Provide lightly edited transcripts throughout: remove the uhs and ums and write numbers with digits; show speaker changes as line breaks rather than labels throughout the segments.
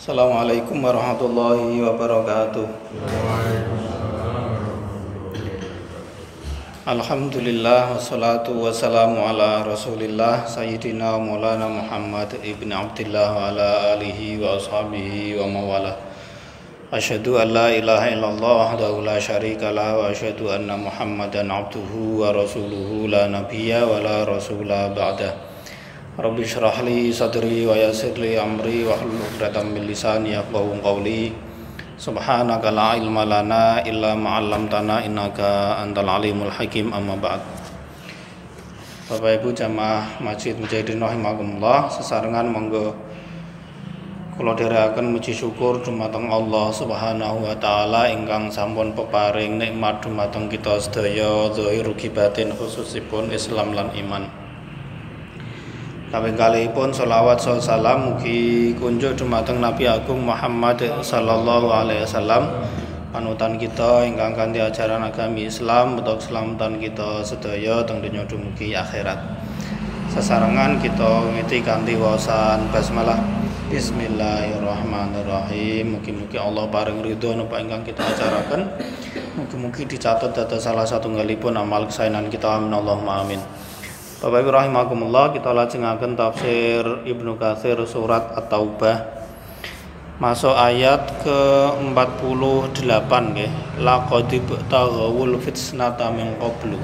Assalamualaikum warahmatullahi wabarakatuh. Alhamdulillah wassalatu wassalamu ala rasulillah Sayyidina Maulana Muhammad ibn Abdillah wa ala alihi wa ashabihi wa mawala. Asyhadu an la ilaha illallah wahdahu la syarikalah wa asyhadu anna Muhammadan abduhu wa rasuluhu la nabiyya wa la rasula ba'dah. Rabbi syrah li sadri wa yassir li amri wa hlul 'uqdatam min lisani yafqahu qawli. Subhanaka la ilma lana illa ma 'allamtana innaka antal alimul hakim. Amma ba'd. Bapak Ibu jamaah Masjid Mujahidin rahimakumullah, sesarengan monggo kula dherekaken muji syukur dumateng Allah Subhanahu wa taala ingkang sampun peparing nikmat dumateng kita sedaya zahir ugi batin, khususipun Islam lan iman. Kaping kalihipun sholawat salam mugi kunjuk dumateng Nabi Agung Muhammad sallallahu alaihi wasallam, panutan kita ingkang kanthi ajaran agami Islam betok selamatan kita sedaya teng donya dumugi akhirat. Sesarengan kita ngiti kanthi waosan basmalah. Bismillahirrahmanirrahim. Mugi-mugi Allah paring ridho napa ingkang kita acaraken. Mugi-mugi dicatat dados salah satunggalipun amal kesaenan kita. Amin Allahumma amin. Bapak Ibu rahimakumullah, kita lajengaken tafsir Ibnu Katsir surat At-Taubah. Masuk ayat ke-48 nggih. Laqad taghawul fitnata min qablu.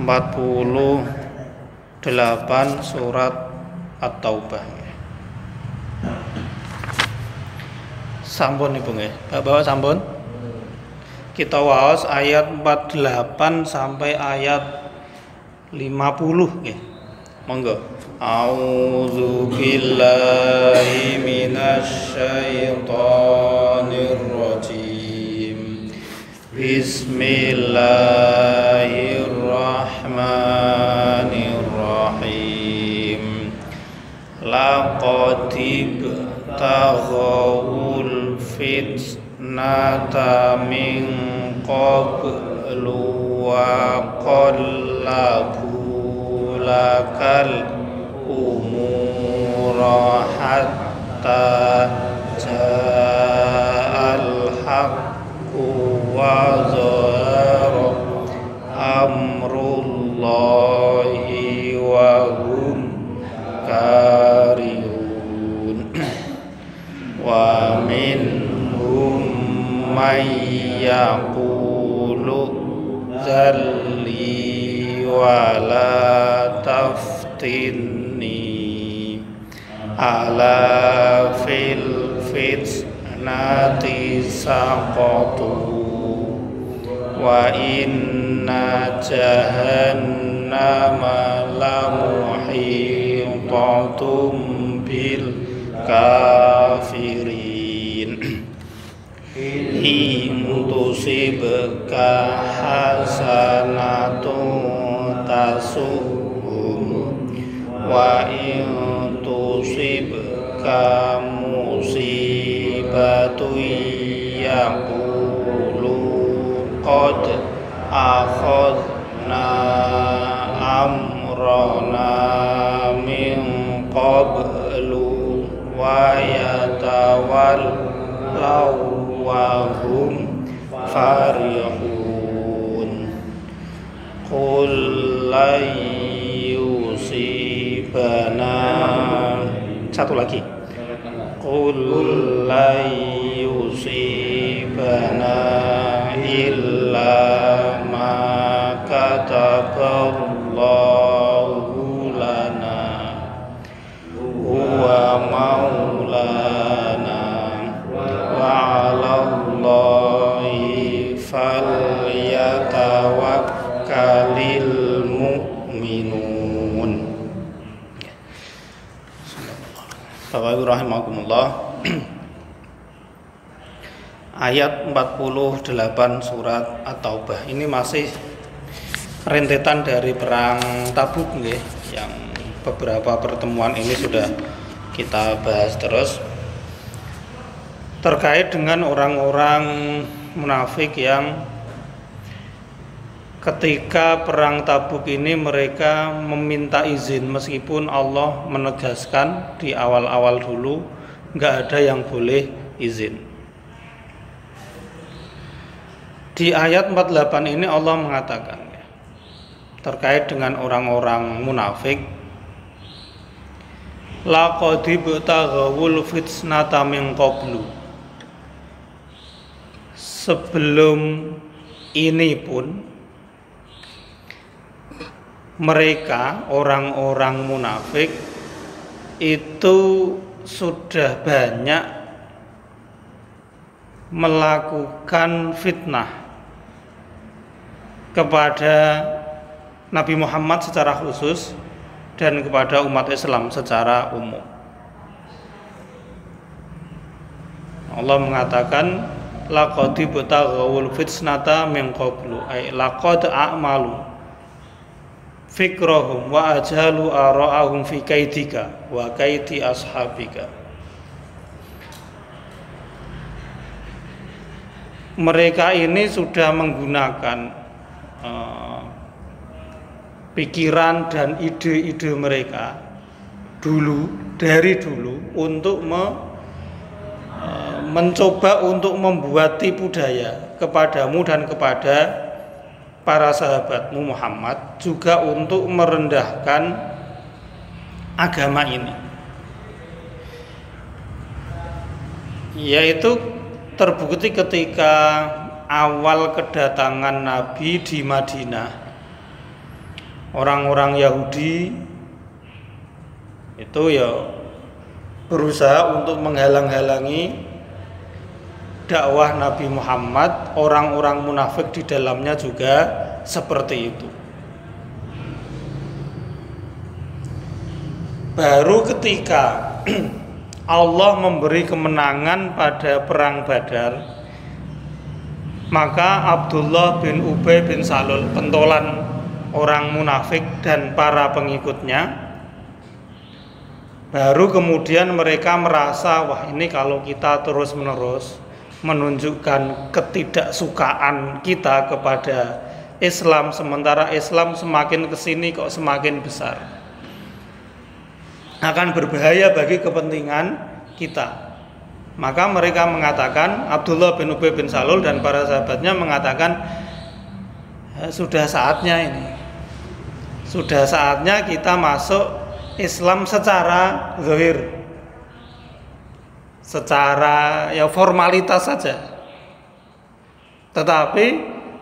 48 surat At-Taubah. Sampun Ibu nggih. Bapak sampun. Kita waos ayat 48 sampai ayat 50 nggih. Monggo. A'udzu billahi minasy syaithanir rajim. Bismillahirrahmanirrahim. Laqad taghawul fitnata min qablu wa qallabu lakal umura hatta ja'al haqqu wa zahara amrullahi wa hum karihun wa minhum may yaqulu zalli wala taftinni ala fil fitnati saqatu wa inna jahannama lamuhitatum bil kafirin. In tusibka hasanatun tasuhum wa in tusibka musibatun yaqulu qad akhadna amrana min qablu wa yatawallaw wa hum farihun. Qul la yusibana. Satu lagi. Qul la yusibana illa ma kataballahu lana huwa maulana wa 'alallahi falyatawakkalul mu'minun. Bapak Ibu rahimakumullah. Ayat 48 surat At-Taubah ini masih rentetan dari perang Tabuk nggih, yang beberapa pertemuan ini sudah kita bahas terus terkait dengan orang-orang munafik yang ketika perang Tabuk ini mereka meminta izin, meskipun Allah menegaskan di awal-awal dulu nggak ada yang boleh izin. Di ayat 48 ini Allah mengatakan terkait dengan orang-orang munafik, laqad ibtaghawul fitnata min qablu. Sebelum ini pun mereka orang-orang munafik itu sudah banyak melakukan fitnah kepada Nabi Muhammad secara khusus dan kepada umat Islam secara umum. Allah mengatakan laqad ibtaghawul fitnata min qablu, ay laqad a'malu fikrahum wa ajalu ara'ahum fi kaidika wa kaidi ashabika. Mereka ini sudah menggunakan pikiran dan ide-ide mereka dari dulu untuk mencoba untuk membuat tipu daya kepadamu dan kepada para sahabatmu Muhammad, juga untuk merendahkan agama ini. Yaitu terbukti ketika awal kedatangan Nabi di Madinah, orang-orang Yahudi itu ya berusaha untuk menghalang-halangi dakwah Nabi Muhammad. Orang-orang munafik di dalamnya juga seperti itu. Baru ketika Allah memberi kemenangan pada perang Badar, maka Abdullah bin Ubay bin Salul, pentolan orang munafik dan para pengikutnya, baru kemudian mereka merasa, wah ini kalau kita terus-menerus menunjukkan ketidaksukaan kita kepada Islam, sementara Islam semakin kesini kok semakin besar, akan berbahaya bagi kepentingan kita. Maka mereka mengatakan, Abdullah bin Ubay bin Salul dan para sahabatnya mengatakan, sudah saatnya ini, sudah saatnya kita masuk Islam secara zahir, secara ya formalitas saja. Tetapi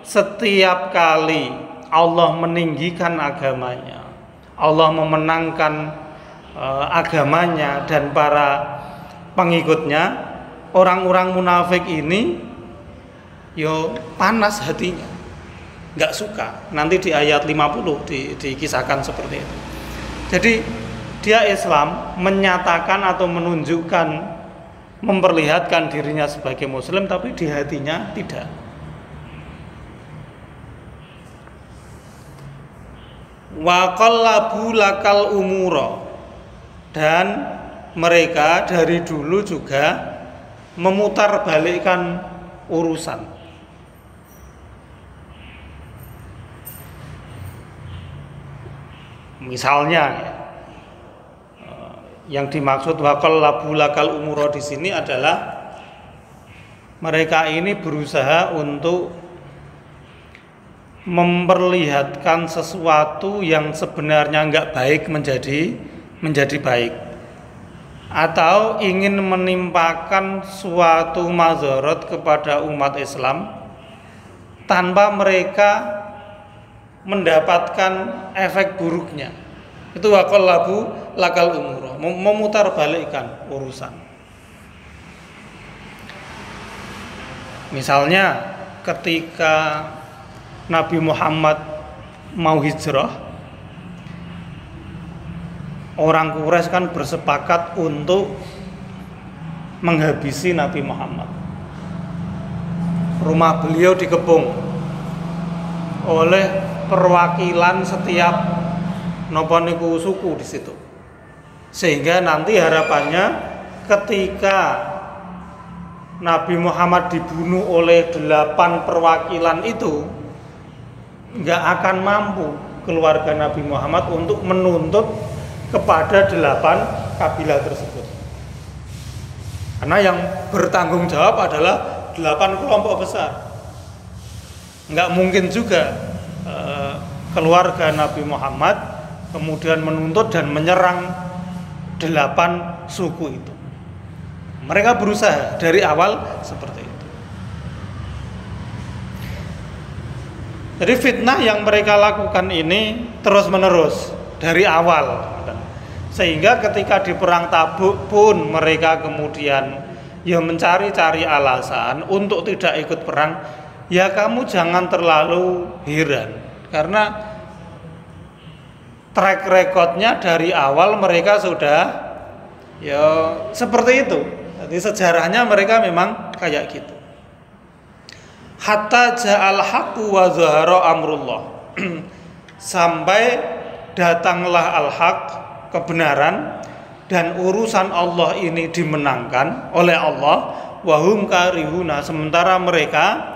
setiap kali Allah meninggikan agamanya, Allah memenangkan agamanya dan para pengikutnya, orang-orang munafik ini yo panas hatinya, nggak suka. Nanti di ayat 50 dikisahkan seperti itu. Jadi dia Islam menyatakan atau menunjukkan, memperlihatkan dirinya sebagai muslim, tapi di hatinya tidak. Wa qallabu lakal umura, dan mereka dari dulu juga memutarbalikkan urusan. Misalnya yang dimaksud wakal labulakal umuro di sini adalah mereka ini berusaha untuk memperlihatkan sesuatu yang sebenarnya enggak baik menjadi baik, atau ingin menimpakan suatu mazharat kepada umat Islam tanpa mereka mendapatkan efek buruknya. Itu waqallabu lakal umurah, memutarbalikkan urusan. Misalnya ketika Nabi Muhammad mau hijrah, orang Quraisy kan bersepakat untuk menghabisi Nabi Muhammad. Rumah beliau dikepung oleh perwakilan setiap napa niku suku di situ. Sehingga nanti harapannya ketika Nabi Muhammad dibunuh oleh 8 perwakilan itu,
nggak akan mampu keluarga Nabi Muhammad untuk menuntut kepada 8 kabilah tersebut. Karena yang bertanggung jawab adalah 8 kelompok besar. Nggak mungkin juga keluarga Nabi Muhammad kemudian menuntut dan menyerang 8 suku itu. Mereka berusaha dari awal seperti itu. Jadi fitnah yang mereka lakukan ini terus menerus dari awal. Sehingga ketika di perang Tabuk pun mereka kemudian ya mencari-cari alasan untuk tidak ikut perang. Ya kamu jangan terlalu heran, karena track recordnya dari awal mereka sudah ya seperti itu. Jadi sejarahnya mereka memang kayak gitu. Hatta ja'al haqqu wa zahara amrullah. Sampai datanglah al-haq, kebenaran, dan urusan Allah ini dimenangkan oleh Allah. Wahum karihuna, sementara mereka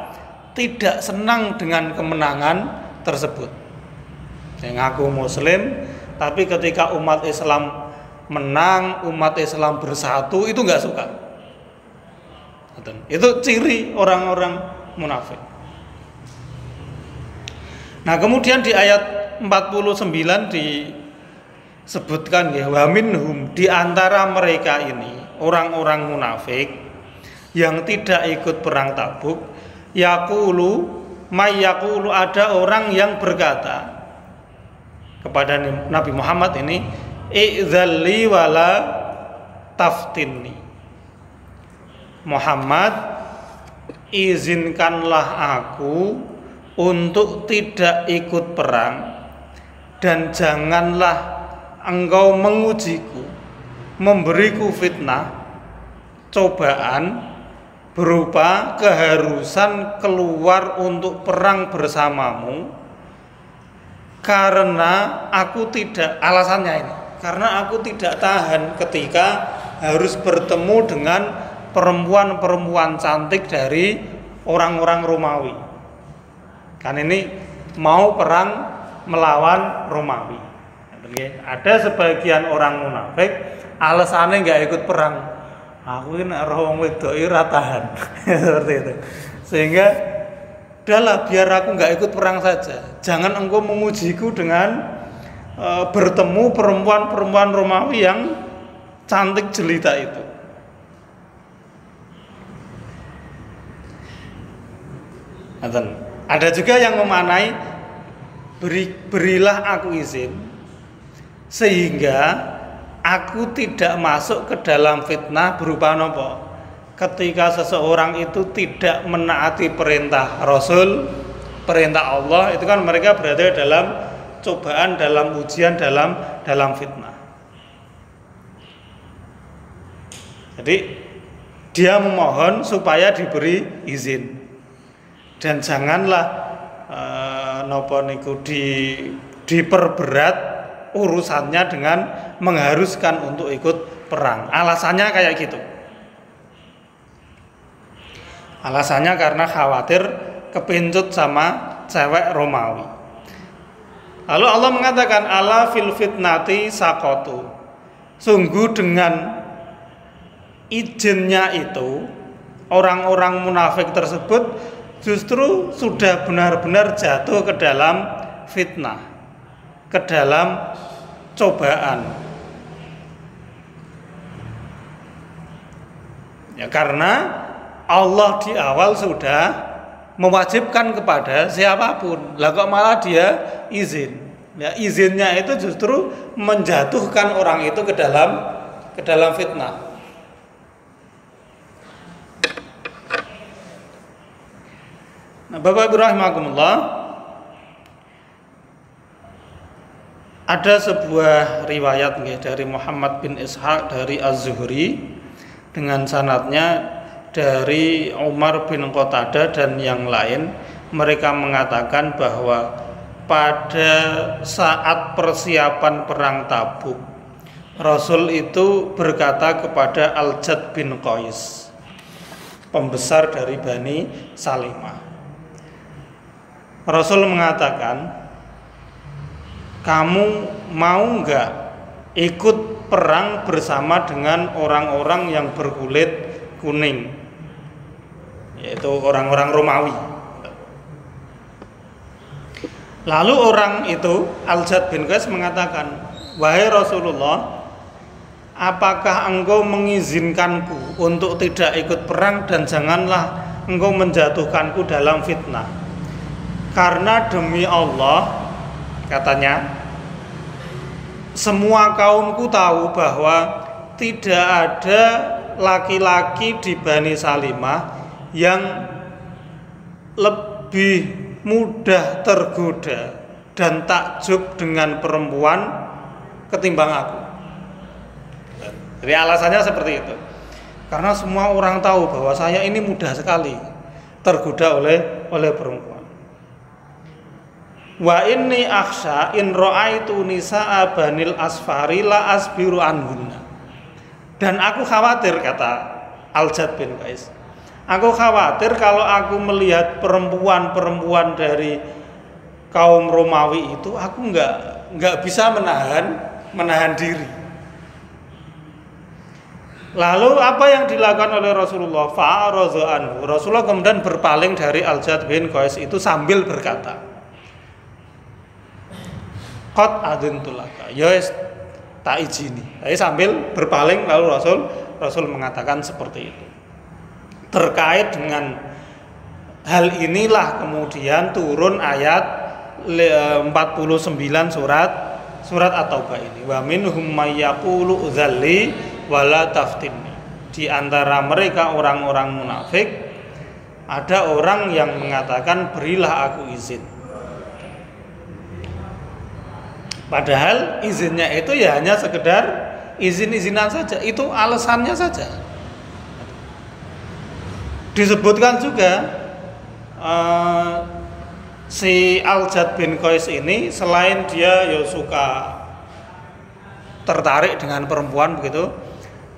tidak senang dengan kemenangan tersebut. Yang ngaku muslim, tapi ketika umat Islam menang, umat Islam bersatu, itu nggak suka. Itu ciri orang-orang munafik. Nah kemudian di ayat 49 disebutkan ya, wa minhum, di antara mereka ini orang-orang munafik yang tidak ikut perang Tabuk, yaqulu may yaqulu, ada orang yang berkata kepada Nabi Muhammad ini, i'dzalli wala taftinni. Muhammad, izinkanlah aku untuk tidak ikut perang dan janganlah engkau mengujiku, memberiku fitnah, cobaan berupa keharusan keluar untuk perang bersamamu, karena aku tidak, alasannya ini, karena aku tidak tahan ketika harus bertemu dengan perempuan-perempuan cantik dari orang-orang Romawi. Kan ini mau perang melawan Romawi. Ada sebagian orang munafik alasannya nggak ikut perang, aku ini roh wong wedok ora tahan. Seperti itu. Sehingga udahlah, biar aku nggak ikut perang saja. Jangan engkau mengujiku dengan bertemu perempuan-perempuan Romawi yang cantik jelita itu. Ada juga yang memaknai berilah aku izin sehingga aku tidak masuk ke dalam fitnah berupa nopo. Ketika seseorang itu tidak menaati perintah Rasul, perintah Allah, itu kan mereka berada dalam cobaan, dalam ujian, dalam fitnah. Jadi dia memohon supaya diberi izin. Dan janganlah nopo niku diperberat urusannya dengan mengharuskan untuk ikut perang. Alasannya kayak gitu. Alasannya karena khawatir kepincut sama cewek Romawi. Lalu Allah mengatakan ala fil fitnati sakotu. Sungguh dengan izinnya itu orang-orang munafik tersebut justru sudah benar-benar jatuh ke dalam fitnah, ke dalam cobaan. Ya karena Allah di awal sudah mewajibkan kepada siapapun. Lah kok malah dia izin. Ya izinnya itu justru menjatuhkan orang itu ke dalam fitnah. Nah, Bapak Ibu rahimakumullah, ada sebuah riwayat dari Muhammad bin Ishaq dari Az-Zuhri dengan sanadnya dari Umar bin Qatadah dan yang lain. Mereka mengatakan bahwa pada saat persiapan perang Tabuk, Rasul itu berkata kepada Al-Jad bin Qais, pembesar dari Bani Salimah, Rasul mengatakan, kamu mau nggak ikut perang bersama dengan orang-orang yang berkulit kuning, yaitu orang-orang Romawi. Lalu orang itu, Al-Jad bin Qais mengatakan, wahai Rasulullah, apakah engkau mengizinkanku untuk tidak ikut perang dan janganlah engkau menjatuhkanku dalam fitnah? Karena demi Allah, katanya, semua kaumku tahu bahwa tidak ada laki-laki di Bani Salimah yang lebih mudah tergoda dan takjub dengan perempuan ketimbang aku. Jadi alasannya seperti itu. Karena semua orang tahu bahwa saya ini mudah sekali tergoda oleh perempuan. Wa inni akhsha in ra'aitu nisa'a banil asfari la asbiru anhunna. Dan aku khawatir, kata Al-Jad bin Qais, aku khawatir kalau aku melihat perempuan-perempuan dari kaum Romawi itu, aku nggak bisa menahan diri. Lalu apa yang dilakukan oleh Rasulullah? Fa'araza anhu. Rasulullah kemudian berpaling dari Al-Jad bin Qais itu sambil berkata, Qad adintu laka, yes, tak izini. Jadi sambil berpaling, lalu Rasul mengatakan seperti itu. Terkait dengan hal inilah kemudian turun ayat 49 surat At-Taubah ini. Wa minhum may yaqulu dzalli wala taftinni. Di antara mereka orang-orang munafik ada orang yang mengatakan berilah aku izin. Padahal izinnya itu ya hanya sekedar izin-izinan saja, itu alasannya saja. Disebutkan juga si Al-Jad bin Qais ini selain dia ya suka tertarik dengan perempuan begitu,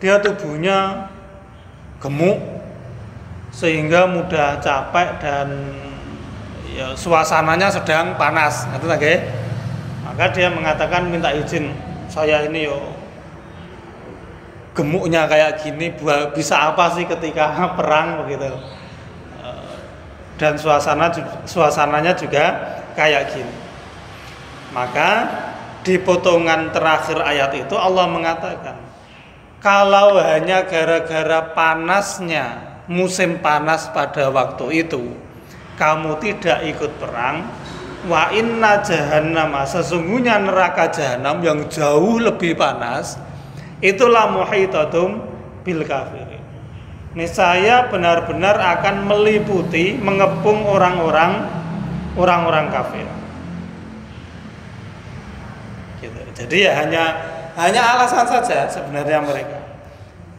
dia tubuhnya gemuk sehingga mudah capek dan ya, suasananya sedang panas, itu nggih. Maka dia mengatakan minta izin, saya ini yo gemuknya kayak gini, bisa apa sih ketika perang begitu. Dan suasananya juga kayak gini. Maka di potongan terakhir ayat itu Allah mengatakan, kalau hanya gara-gara panasnya musim panas pada waktu itu kamu tidak ikut perang, wa inna jahannama, sesungguhnya neraka jahanam yang jauh lebih panas, itulah muhitatum bil kafirin. Niscaya benar-benar akan meliputi, mengepung orang-orang kafir. Gitu. Jadi ya hanya alasan saja sebenarnya mereka.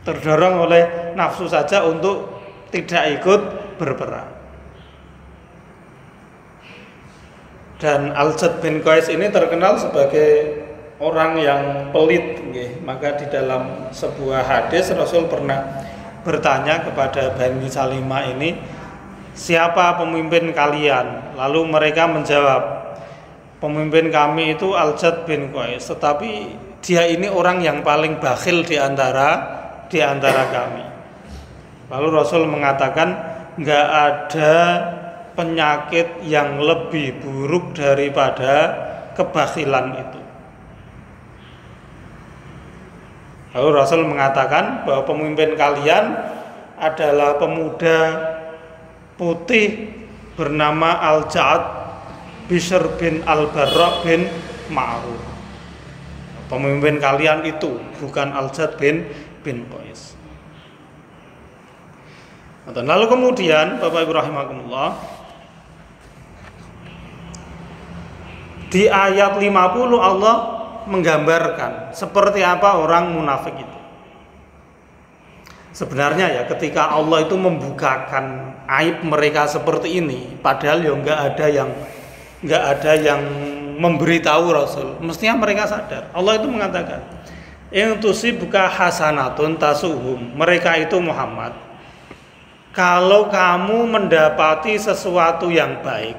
Terdorong oleh nafsu saja untuk tidak ikut berperang. Dan Al-Jad bin Qais ini terkenal sebagai orang yang pelit, maka di dalam sebuah hadis Rasul pernah bertanya kepada Bani Salimah ini, siapa pemimpin kalian? Lalu mereka menjawab, pemimpin kami itu Al-Jad bin Qais, tetapi dia ini orang yang paling bakhil di antara kami. Lalu Rasul mengatakan, nggak ada penyakit yang lebih buruk daripada kebakhilan itu. Lalu Rasul mengatakan bahwa pemimpin kalian adalah pemuda putih bernama Al-Ja'ad Bishr bin Al-Barra bin Ma'ruf. Pemimpin kalian itu bukan Al-Jad bin Qais. Lalu kemudian Bapak Ibu rahimakumullah, di ayat 50 Allah menggambarkan seperti apa orang munafik itu. Sebenarnya ya ketika Allah itu membukakan aib mereka seperti ini, padahal ya nggak ada yang memberitahu Rasul, mestinya mereka sadar. Allah itu mengatakan, yang tusibuka hasanatun tasuhum, mereka itu Muhammad, kalau kamu mendapati sesuatu yang baik,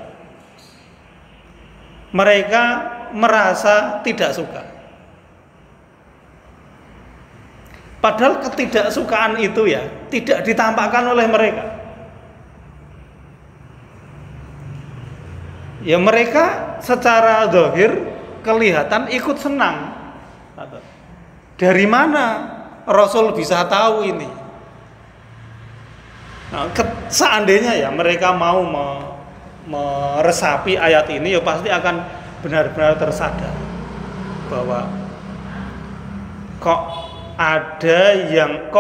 mereka merasa tidak suka. Padahal ketidaksukaan itu ya tidak ditampakkan oleh mereka. Ya mereka secara zahir kelihatan ikut senang. Dari mana Rasul bisa tahu ini? Nah, seandainya ya mereka mau meresapi ayat ini, ya pasti akan benar-benar tersadar bahwa kok ada yang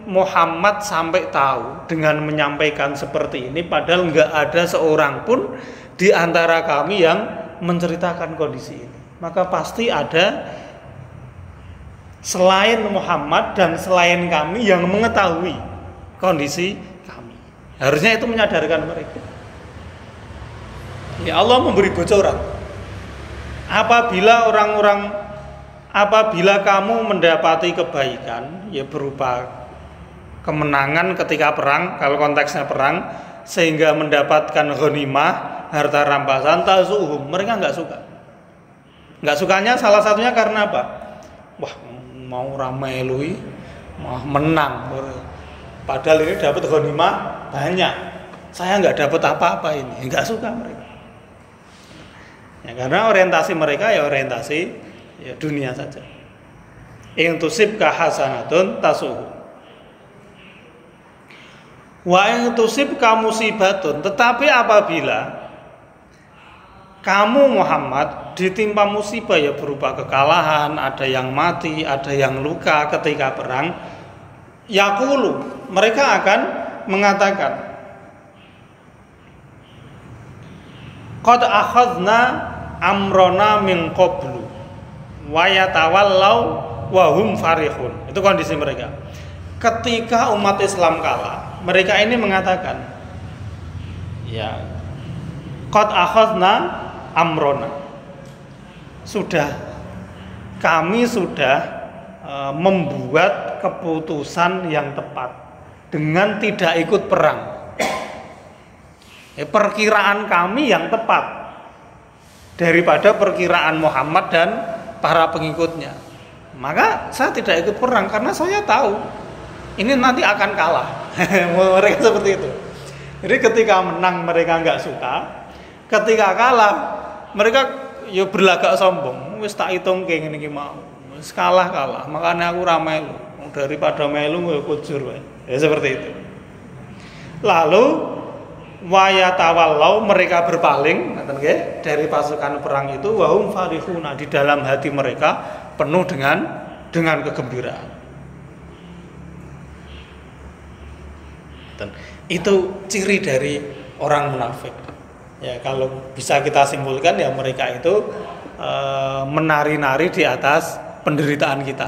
Muhammad sampai tahu dengan menyampaikan seperti ini, padahal nggak ada seorang pun di antara kami yang menceritakan kondisi ini. Maka pasti ada selain Muhammad dan selain kami yang mengetahui kondisi kami. Harusnya itu menyadarkan mereka. Ya Allah memberi bocoran. Apabila kamu mendapati kebaikan, ya berupa kemenangan ketika perang, kalau konteksnya perang, sehingga mendapatkan ghanimah, harta rampasan, tazuhum, mereka nggak suka. Nggak sukanya salah satunya karena apa? Wah, mau ramai lui, mau menang. Padahal ini dapat ghanimah banyak. Saya nggak dapat apa-apa ini, nggak suka mereka. Ya, karena orientasi mereka ya orientasi ya dunia saja. In tusibka hasanatun tasuhu. Wa in tusibka musibatun, tetapi apabila kamu Muhammad ditimpa musibah, ya berupa kekalahan, ada yang mati, ada yang luka ketika perang, yaqulu, mereka akan mengatakan, qad akhadna amrona min qablu wa yatawallau wa hum farihun. Itu kondisi mereka. Ketika umat Islam kalah, mereka ini mengatakan, ya, qad akhadna amrona, kami sudah membuat keputusan yang tepat dengan tidak ikut perang. Perkiraan kami yang tepat daripada perkiraan Muhammad dan para pengikutnya. Maka saya tidak ikut perang karena saya tahu ini nanti akan kalah. Mereka seperti itu. Jadi ketika menang mereka nggak suka, ketika kalah mereka ya berlagak sombong. Wis tak hitung kayak gini mau. Wis kalah, makanya aku ramai lu. Daripada melu gue kujur wae. Ya seperti itu. Lalu wayatawallau, mereka berpaling dari pasukan perang itu, wahum farihuna, di dalam hati mereka penuh dengan kegembiraan. Dan itu ciri dari orang munafik. Ya, kalau bisa kita simpulkan ya mereka itu menari-nari di atas penderitaan kita.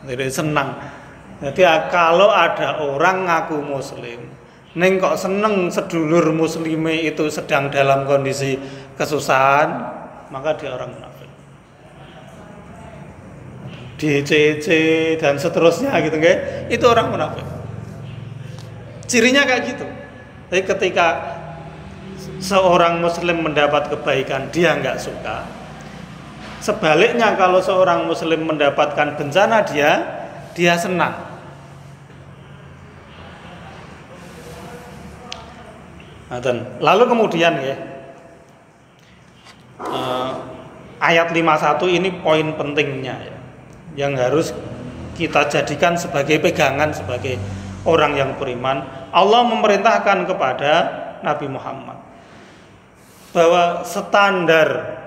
Jadi senang. Jadi kalau ada orang ngaku muslim, neng kok seneng sedulur muslime itu sedang dalam kondisi kesusahan, maka dia orang munafik. DCC dan seterusnya gitu nggih, itu orang munafik. Cirinya kayak gitu. Jadi ketika seorang muslim mendapat kebaikan dia nggak suka. Sebaliknya kalau seorang muslim mendapatkan bencana dia senang. Lalu kemudian ya ayat 51 ini poin pentingnya ya, yang harus kita jadikan sebagai pegangan sebagai orang yang beriman. Allah memerintahkan kepada Nabi Muhammad bahwa standar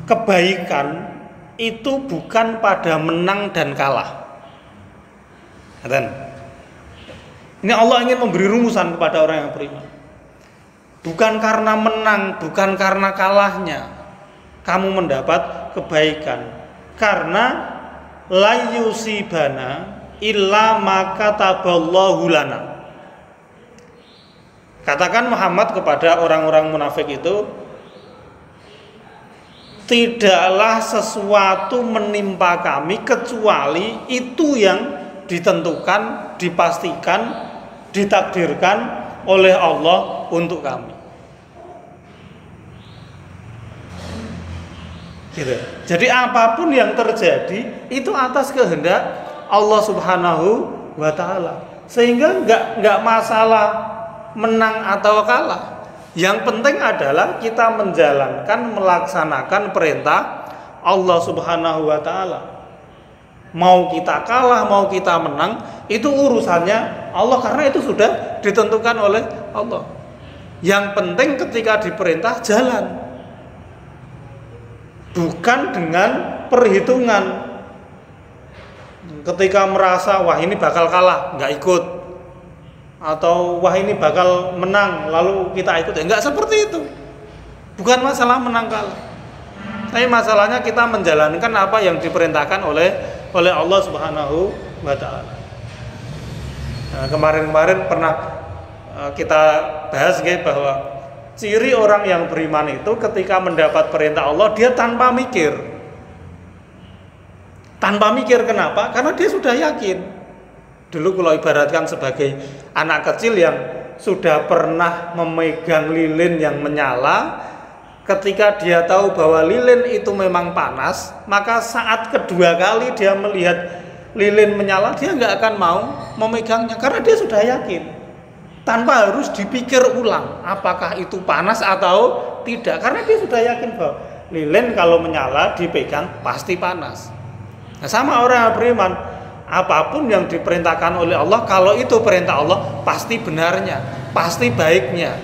kebaikan itu bukan pada menang dan kalah. Ini Allah ingin memberi rumusan kepada orang yang beriman. Bukan karena menang, bukan karena kalahnya kamu mendapat kebaikan. Karena la yusibana illa ma kataballahu lana. Katakan Muhammad kepada orang-orang munafik itu, tidaklah sesuatu menimpa kami kecuali itu yang ditentukan, dipastikan, ditakdirkan oleh Allah untuk kami. Gitu. Jadi apapun yang terjadi itu atas kehendak Allah Subhanahu wa taala. Sehingga nggak masalah menang atau kalah. Yang penting adalah kita menjalankan, melaksanakan perintah Allah Subhanahu wa taala. Mau kita kalah, mau kita menang, itu urusannya Allah, karena itu sudah ditentukan oleh Allah. Yang penting ketika diperintah jalan. Bukan dengan perhitungan. Ketika merasa wah ini bakal kalah, nggak ikut. Atau wah ini bakal menang, lalu kita ikut. Enggak seperti itu. Bukan masalah menang kalah. Tapi masalahnya kita menjalankan apa yang diperintahkan oleh Allah Subhanahu wa taala. Nah, kemarin-kemarin pernah kita bahas bahwa ciri orang yang beriman itu ketika mendapat perintah Allah dia tanpa mikir. Tanpa mikir kenapa? Karena dia sudah yakin. Dulu kalau ibaratkan sebagai anak kecil yang sudah pernah memegang lilin yang menyala, ketika dia tahu bahwa lilin itu memang panas, maka saat kedua kali dia melihat lilin menyala, dia nggak akan mau memegangnya karena dia sudah yakin. Tanpa harus dipikir ulang apakah itu panas atau tidak, karena dia sudah yakin bahwa lilin kalau menyala dipegang pasti panas. Nah, sama orang yang beriman, apapun yang diperintahkan oleh Allah, kalau itu perintah Allah pasti benarnya, pasti baiknya.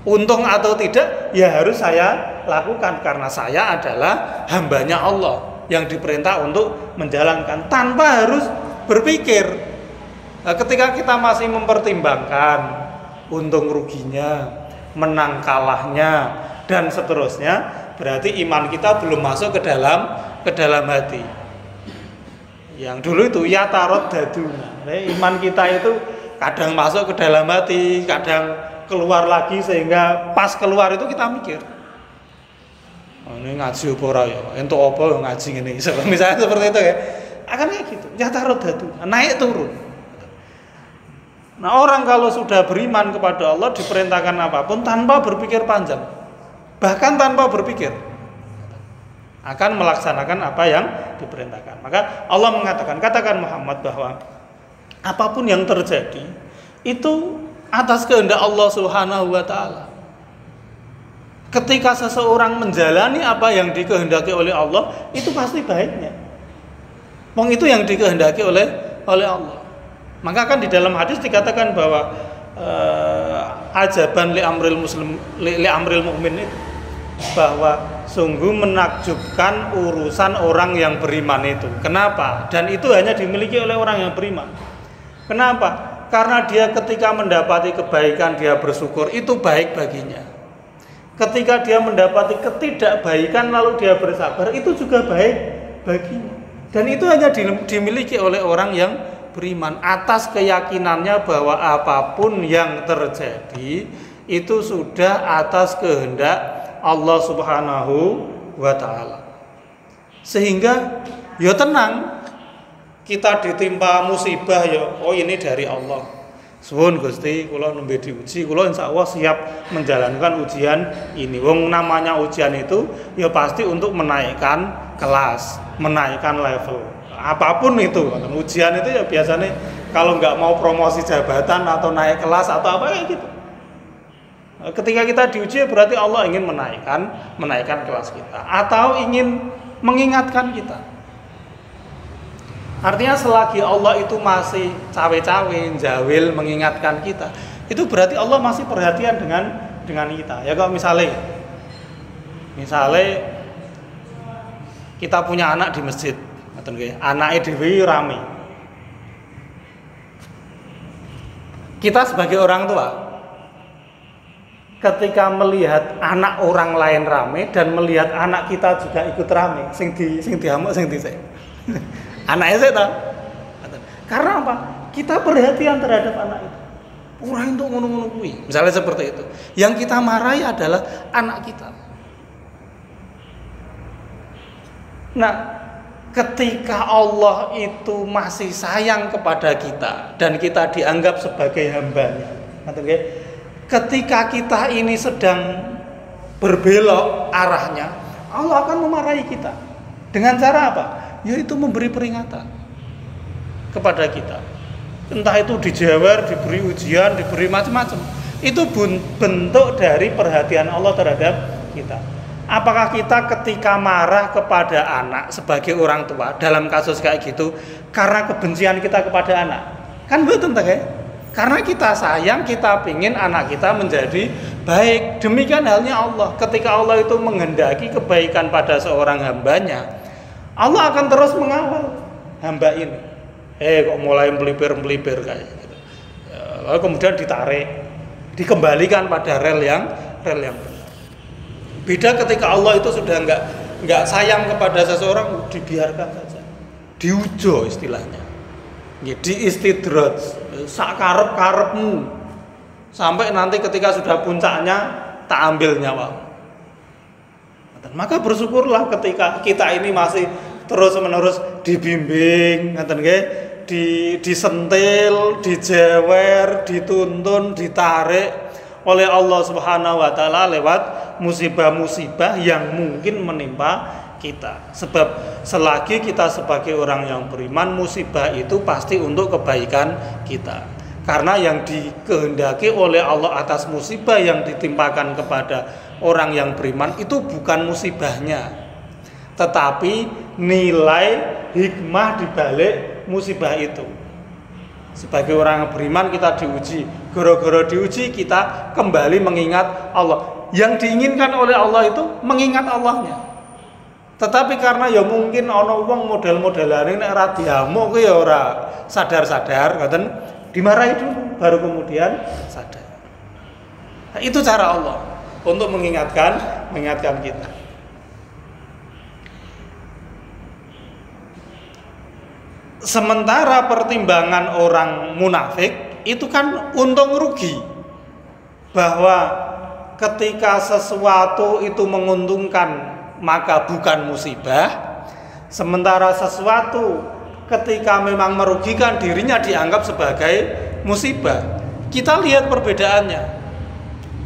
Untung atau tidak ya harus saya lakukan karena saya adalah hambanya Allah yang diperintah untuk menjalankan tanpa harus berpikir. Nah, ketika kita masih mempertimbangkan untung ruginya, menang kalahnya dan seterusnya, berarti iman kita belum masuk ke dalam hati. Yang dulu itu ya tarot daduna. Iman kita itu kadang masuk ke dalam hati, kadang keluar lagi, sehingga pas keluar itu kita mikir, oh, ini ngaji apa ora ya? Entuk apa ngaji ngene. Misalnya seperti itu ya. Akan kayak gitu. Ya tarot daduna, naik turun. Nah, orang kalau sudah beriman kepada Allah diperintahkan apapun tanpa berpikir panjang, bahkan tanpa berpikir, akan melaksanakan apa yang diperintahkan. Maka Allah mengatakan, katakan Muhammad bahwa apapun yang terjadi itu atas kehendak Allah Subhanahu wa taala. Ketika seseorang menjalani apa yang dikehendaki oleh Allah, itu pasti baiknya. Wong itu yang dikehendaki oleh Allah. Maka kan di dalam hadis dikatakan bahwa ajaban li amril mukmin itu, bahwa sungguh menakjubkan urusan orang yang beriman itu. Kenapa? Dan itu hanya dimiliki oleh orang yang beriman. Kenapa? Karena dia ketika mendapati kebaikan dia bersyukur, itu baik baginya. Ketika dia mendapati ketidakbaikan lalu dia bersabar, itu juga baik baginya. Dan itu hanya dimiliki oleh orang yang beriman atas keyakinannya bahwa apapun yang terjadi itu sudah atas kehendak Allah Subhanahu wa taala. Sehingga ya tenang, kita ditimpa musibah ya, oh ini dari Allah. Suwun Gusti, kula nembe diuji, kula insyaallah siap menjalankan ujian ini. Wong namanya ujian itu ya pasti untuk menaikkan kelas, menaikkan level. Apapun itu, ujian itu ya biasanya kalau nggak mau promosi jabatan atau naik kelas atau apa kayak gitu. Ketika kita diuji berarti Allah ingin menaikkan kelas kita atau ingin mengingatkan kita. Artinya selagi Allah itu masih cawe-cawe, jawil mengingatkan kita, itu berarti Allah masih perhatian dengan kita. Ya kalau misalnya kita punya anak di masjid, anaknya dhewe rame. Kita sebagai orang tua, ketika melihat anak orang lain rame dan melihat anak kita juga ikut rame, sing diamuk sing dhisik. Anaknya saya tahu. Karena apa? Kita perhatian terhadap anak itu. Orang itu ngono-ngono kuwi. Misalnya seperti itu. Yang kita marahi adalah anak kita. Nah, ketika Allah itu masih sayang kepada kita dan kita dianggap sebagai hambanya, ketika kita ini sedang berbelok arahnya, Allah akan memarahi kita. Dengan cara apa? Yaitu memberi peringatan kepada kita. Entah itu dijewer, diberi ujian, diberi macam-macam. Itu bentuk dari perhatian Allah terhadap kita. Apakah kita ketika marah kepada anak sebagai orang tua dalam kasus kayak gitu karena kebencian kita kepada anak? Kan betul tak ya? Karena kita sayang, kita pingin anak kita menjadi baik. Demikian halnya Allah. Ketika Allah itu menghendaki kebaikan pada seorang hambanya, Allah akan terus mengawal hamba ini. Kok mulai melipir kayak gitu. Lalu kemudian ditarik, dikembalikan pada rel yang benar. Beda ketika Allah itu sudah nggak sayang kepada seseorang, dibiarkan saja, diujo istilahnya, di istidraj, sak karep-karepmu, sampai nanti ketika sudah puncaknya tak ambil nyawamu. Maka bersyukurlah ketika kita ini masih terus-menerus dibimbing, disentil, dijewer, dituntun, ditarik oleh Allah Subhanahu wa taala lewat musibah-musibah yang mungkin menimpa kita. Sebab selagi kita sebagai orang yang beriman, musibah itu pasti untuk kebaikan kita. Karena yang dikehendaki oleh Allah atas musibah yang ditimpakan kepada orang yang beriman itu bukan musibahnya, tetapi nilai hikmah dibalik musibah itu. Sebagai orang yang beriman kita diuji, gara-gara diuji kita kembali mengingat Allah. Yang diinginkan oleh Allah itu mengingat Allahnya. Tetapi karena ya mungkin ana wong model-modelane nek ora diamuk ku ya ora sadar-sadar, ngoten, dimarahi dulu baru kemudian sadar. Nah, itu cara Allah untuk mengingatkan kita. Sementara pertimbangan orang munafik itu kan untung rugi, bahwa ketika sesuatu itu menguntungkan maka bukan musibah, sementara sesuatu ketika memang merugikan dirinya dianggap sebagai musibah. Kita lihat perbedaannya.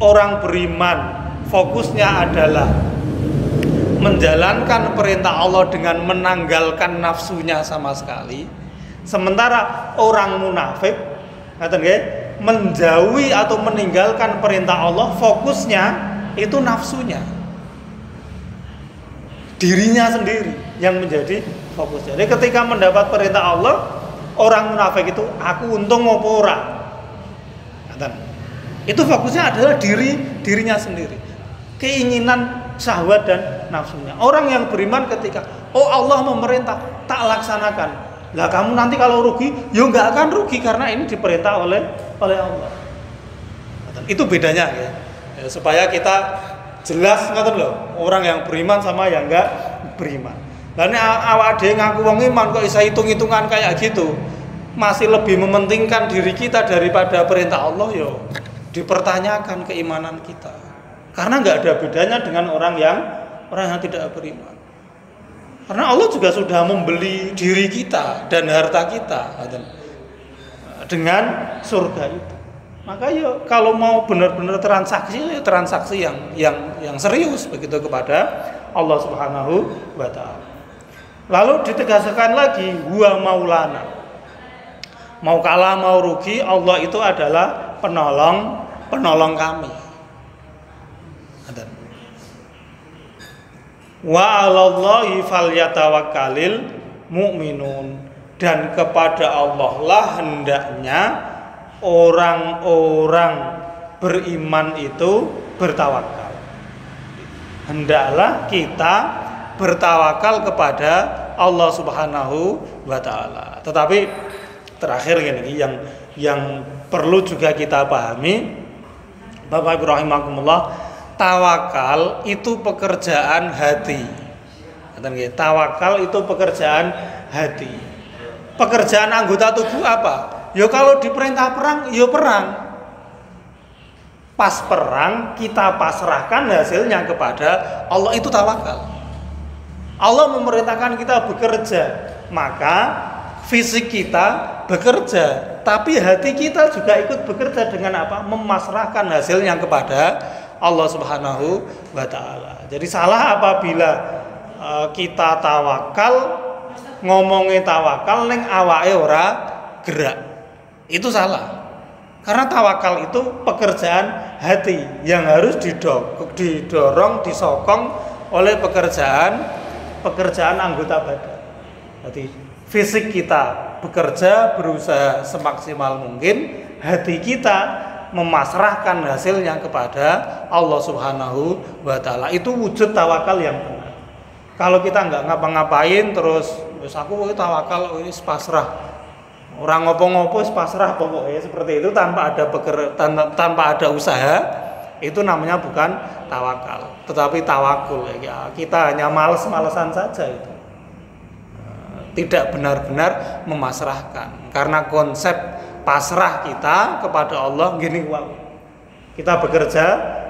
Orang beriman fokusnya adalah menjalankan perintah Allah dengan menanggalkan nafsunya sama sekali. Sementara orang munafik menjauhi atau meninggalkan perintah Allah, fokusnya itu nafsunya, dirinya sendiri yang menjadi fokusnya. Jadi ketika mendapat perintah Allah, orang munafik itu aku untung apa ora, itu fokusnya adalah dirinya sendiri, keinginan, syahwat dan nafsunya. Orang yang beriman ketika Allah memerintah tak laksanakan, lah kamu nanti kalau rugi, ya nggak akan rugi karena ini diperintah oleh Allah. Itu bedanya ya. Supaya kita jelas ngoten lho, orang yang beriman sama yang enggak beriman. Lah nek awak dhewe ngaku wong iman kok isa hitung-hitungan kayak gitu, masih lebih mementingkan diri kita daripada perintah Allah, ya dipertanyakan keimanan kita. Karena enggak ada bedanya dengan orang yang tidak beriman. Karena Allah juga sudah membeli diri kita dan harta kita dengan surga itu. Maka ya kalau mau benar-benar transaksi, ya transaksi yang serius begitu kepada Allah Subhanahu wa taala. Lalu ditegaskan lagi, huwa maulana. Mau kalah mau rugi, Allah itu adalah penolong kami. Wa 'alallahi falyatawakkalul mu'minun, dan kepada Allah lah hendaknya orang-orang beriman itu bertawakal. Hendaklah kita bertawakal kepada Allah Subhanahu wa taala. Tetapi terakhir ini yang perlu juga kita pahami, Bapak Ibu rahimakumullah, tawakal itu pekerjaan hati. Tawakal itu pekerjaan hati. Pekerjaan anggota tubuh apa? Ya kalau diperintah perang, ya perang. Pas perang kita pasrahkan hasilnya kepada Allah, itu tawakal. Allah memerintahkan kita bekerja, maka fisik kita bekerja, tapi hati kita juga ikut bekerja dengan apa? Memasrahkan hasilnya kepada Allah Subhanahu wa taala. Jadi salah apabila kita tawakal, ngomongnya tawakal ning awake ora gerak. Itu salah. Karena tawakal itu pekerjaan hati yang harus didorong, disokong oleh pekerjaan anggota badan. Jadi fisik kita bekerja, berusaha semaksimal mungkin, hati kita memasrahkan hasilnya kepada Allah Subhanahu wa taala. Itu wujud tawakal yang benar. Kalau kita nggak ngapa-ngapain terus aku tawakal wis pasrah. Orang ngopo-ngopo wis pasrah pokoknya seperti itu tanpa ada usaha, itu namanya bukan tawakal, tetapi tawakul ya. Kita hanya males-malesan saja itu. Tidak benar-benar memasrahkan. Karena konsep pasrah kita kepada Allah gini, kita bekerja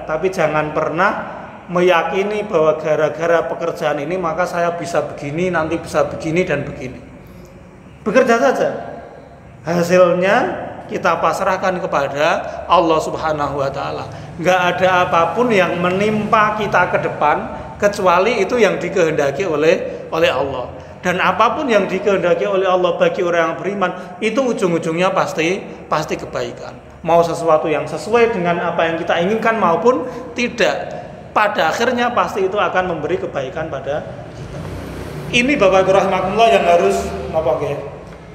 tapi jangan pernah meyakini bahwa gara-gara pekerjaan ini maka saya bisa begini, nanti bisa begini dan begini. Bekerja saja, hasilnya kita pasrahkan kepada Allah Subhanahu wa taala. Enggak ada apapun yang menimpa kita ke depan kecuali itu yang dikehendaki oleh Allah. Dan apapun yang dikehendaki oleh Allah bagi orang yang beriman itu ujung-ujungnya pasti kebaikan. Mau sesuatu yang sesuai dengan apa yang kita inginkan maupun tidak, pada akhirnya pasti itu akan memberi kebaikan pada kita. Ini Bapak Ibu rahimakumullah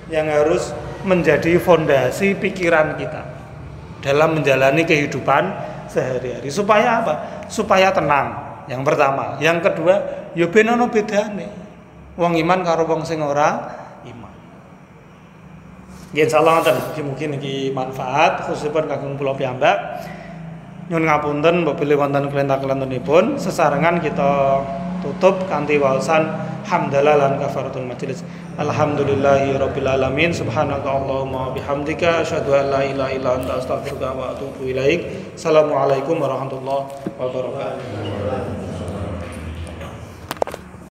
yang harus menjadi fondasi pikiran kita dalam menjalani kehidupan sehari-hari. Supaya apa? Supaya tenang. Yang pertama, yang kedua, ya ben ono bedane wong iman karo wong sing ora iman. Ya insyaallah ngoten, mungkin iki manfaat khususipun kagem kula piyambak. Nyuwun ngapunten apabila wonten kelenta-kelentunipun, sesarengan kita tutup kanthi waosan hamdalah lan kafaratul majelis. Alhamdulillahirabbil alamin. Subhanaka Allahumma bihamdika asyhadu an la ilaha illa anta astaghfiruka wa atubu ilaik. Assalamualaikum warahmatullahi wabarakatuh.